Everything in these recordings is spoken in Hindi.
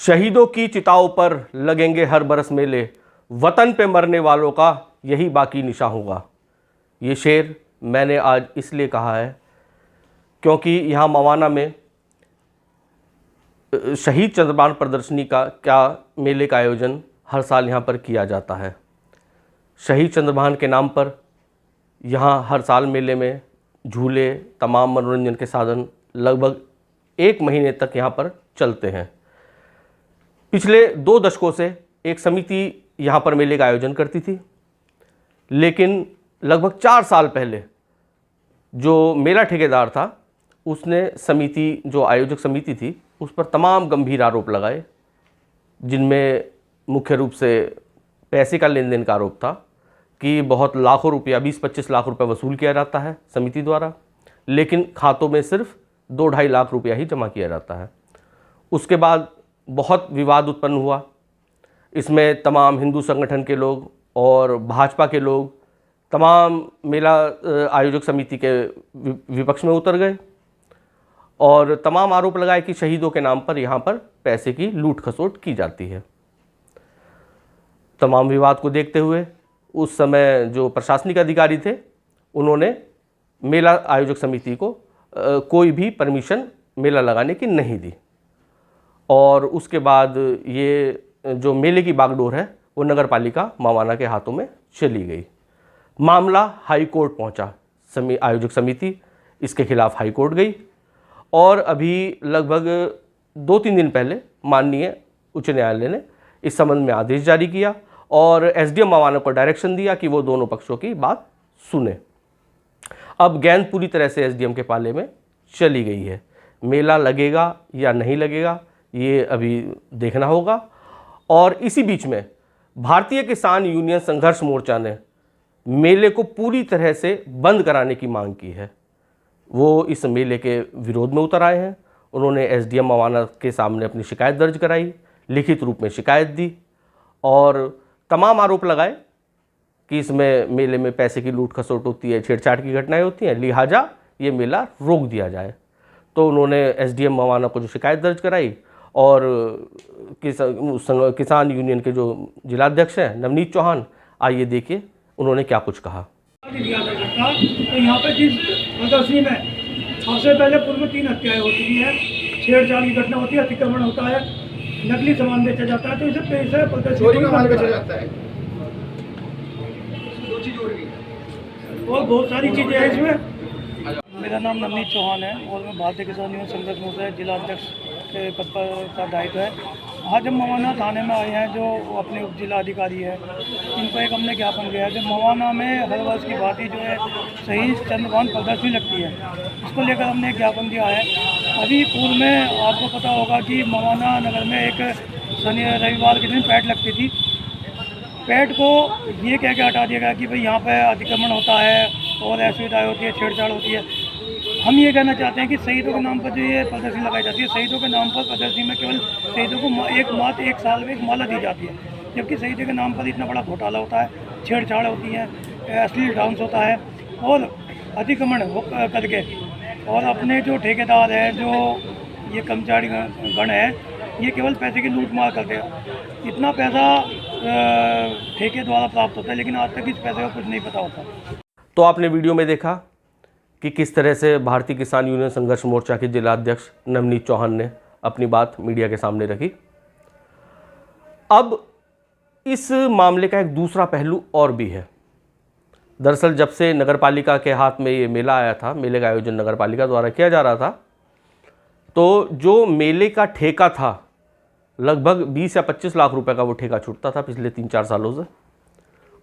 शहीदों की चिताओं पर लगेंगे हर बरस मेले, वतन पे मरने वालों का यही बाकी निशा होगा। ये शेर मैंने आज इसलिए कहा है क्योंकि यहाँ मवाना में शहीद चंद्रभान प्रदर्शनी का मेले का आयोजन हर साल यहाँ पर किया जाता है। शहीद चंद्रभान के नाम पर यहाँ हर साल मेले में झूले, तमाम मनोरंजन के साधन लगभग 1 महीने तक यहाँ पर चलते हैं। पिछले 2 दशकों से एक समिति यहाँ पर मेले का आयोजन करती थी, लेकिन लगभग 4 साल पहले जो मेला ठेकेदार था उसने जो आयोजक समिति थी उस पर तमाम गंभीर आरोप लगाए, जिनमें मुख्य रूप से पैसे का लेन देन का आरोप था कि बहुत लाखों रुपया 20-25 लाख रुपया वसूल किया जाता है समिति द्वारा, लेकिन खातों में सिर्फ 2-2.5 लाख रुपया ही जमा किया जाता है। उसके बाद बहुत विवाद उत्पन्न हुआ। इसमें तमाम हिंदू संगठन के लोग और भाजपा के लोग तमाम मेला आयोजक समिति के विपक्ष में उतर गए और तमाम आरोप लगाए कि शहीदों के नाम पर यहाँ पर पैसे की लूट खसोट की जाती है। तमाम विवाद को देखते हुए उस समय जो प्रशासनिक अधिकारी थे उन्होंने मेला आयोजक समिति को कोई भी परमिशन मेला लगाने की नहीं दी और उसके बाद ये जो मेले की बागडोर है वो नगर पालिका मवाना के हाथों में चली गई। मामला हाई कोर्ट पहुंचा। आयोजक समिति इसके खिलाफ हाई कोर्ट गई और अभी लगभग 2-3 दिन पहले माननीय उच्च न्यायालय ने इस संबंध में आदेश जारी किया और एसडीएम मवाना को डायरेक्शन दिया कि वो दोनों पक्षों की बात सुने। अब गेंद पूरी तरह से एसडीएम के पाले में चली गई है। मेला लगेगा या नहीं लगेगा ये अभी देखना होगा। और इसी बीच में भारतीय किसान यूनियन संघर्ष मोर्चा ने मेले को पूरी तरह से बंद कराने की मांग की है। वो इस मेले के विरोध में उतर आए हैं। उन्होंने एसडीएम मवाना के सामने अपनी शिकायत दर्ज कराई, लिखित रूप में शिकायत दी और तमाम आरोप लगाए कि इसमें मेले में पैसे की लूट खसोट होती है, छेड़छाड़ की घटनाएं होती हैं, लिहाजा ये मेला रोक दिया जाए। तो उन्होंने एसडीएम मवाना को जो शिकायत दर्ज कराई और किसान यूनियन के जो जिलाध्यक्ष हैं नवनीत चौहान, आइए देखिए उन्होंने क्या कुछ कहा। तो यहाँ पे जिस प्रदर्शनी में सबसे पहले पूर्व में 3 हत्याएं होती है, छेड़छाड़ की घटना होती है, अतिक्रमण होता है, नकली सामान बेचा जाता है, तो इसे पैसे प्रदर्शनी का माल बेचा जाता है और बहुत सारी चीजें हैं इसमें। मेरा नाम नवनीत चौहान है और मैं भारतीय किसान यूनियन संघर्ष मोर्चा जिला अध्यक्ष के पद पर का दायित्व है। आज हम मवाना थाने में आए हैं, जो अपने उप जिला अधिकारी है, इनको एक हमने ज्ञापन दिया है कि मवाना में हर वर्ष की भांति जो है शहीद चंद्रभान प्रदर्शनी लगती है, इसको लेकर हमने एक ज्ञापन दिया है। अभी पूर्व में आपको पता होगा कि मवाना नगर में एक रविवार के दिन पैट लगती थी। पैट को ये कह के हटा दिया गया कि भाई यहाँ पर अतिक्रमण होता है और असुविधाएँ होती है, छेड़छाड़ होती है। हम ये कहना चाहते हैं कि शहीदों के नाम पर जो ये प्रदर्शनी लगाई जाती है, शहीदों के नाम पर प्रदर्शनी में केवल शहीदों को एक साल में एक माला दी जाती है, जबकि शहीदों के नाम पर इतना बड़ा घोटाला होता है, छेड़छाड़ होती है, अश्लील डांस होता है और अतिक्रमण करके और अपने जो ठेकेदार हैं, जो ये कर्मचारी गण है, ये केवल पैसे की लूट मार करते हैं। इतना पैसा ठेके द्वारा प्राप्त होता है, लेकिन आज तक इस पैसे का कुछ नहीं पता होता। तो आपने वीडियो में देखा कि किस तरह से भारतीय किसान यूनियन संघर्ष मोर्चा के जिलाध्यक्ष नवनीत चौहान ने अपनी बात मीडिया के सामने रखी। अब इस मामले का एक दूसरा पहलू और भी है। दरअसल जब से नगर पालिका के हाथ में ये मेला आया था, मेले का आयोजन नगर पालिका द्वारा किया जा रहा था, तो जो मेले का ठेका था लगभग 20 या 25 लाख रुपए का वो ठेका छूटता था पिछले 3-4 सालों से।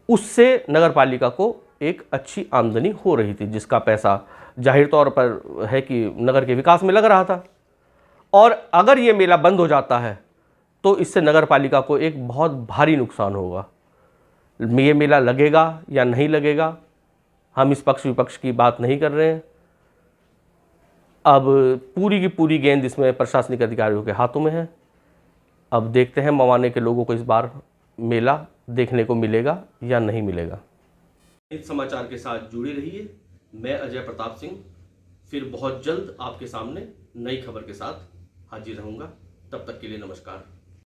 उससे नगर पालिका को एक अच्छी आमदनी हो रही थी, जिसका पैसा जाहिर तौर पर है कि नगर के विकास में लग रहा था। और अगर ये मेला बंद हो जाता है तो इससे नगर पालिका को एक बहुत भारी नुकसान होगा। ये मेला लगेगा या नहीं लगेगा, हम इस पक्ष विपक्ष की बात नहीं कर रहे हैं। अब पूरी की पूरी गेंद इसमें प्रशासनिक अधिकारियों के हाथों में है। अब देखते हैं मवाने के लोगों को इस बार मेला देखने को मिलेगा या नहीं मिलेगा। इस समाचार के साथ जुड़े रहिए। मैं अजय प्रताप सिंह फिर बहुत जल्द आपके सामने नई खबर के साथ हाजिर रहूँगा। तब तक के लिए नमस्कार।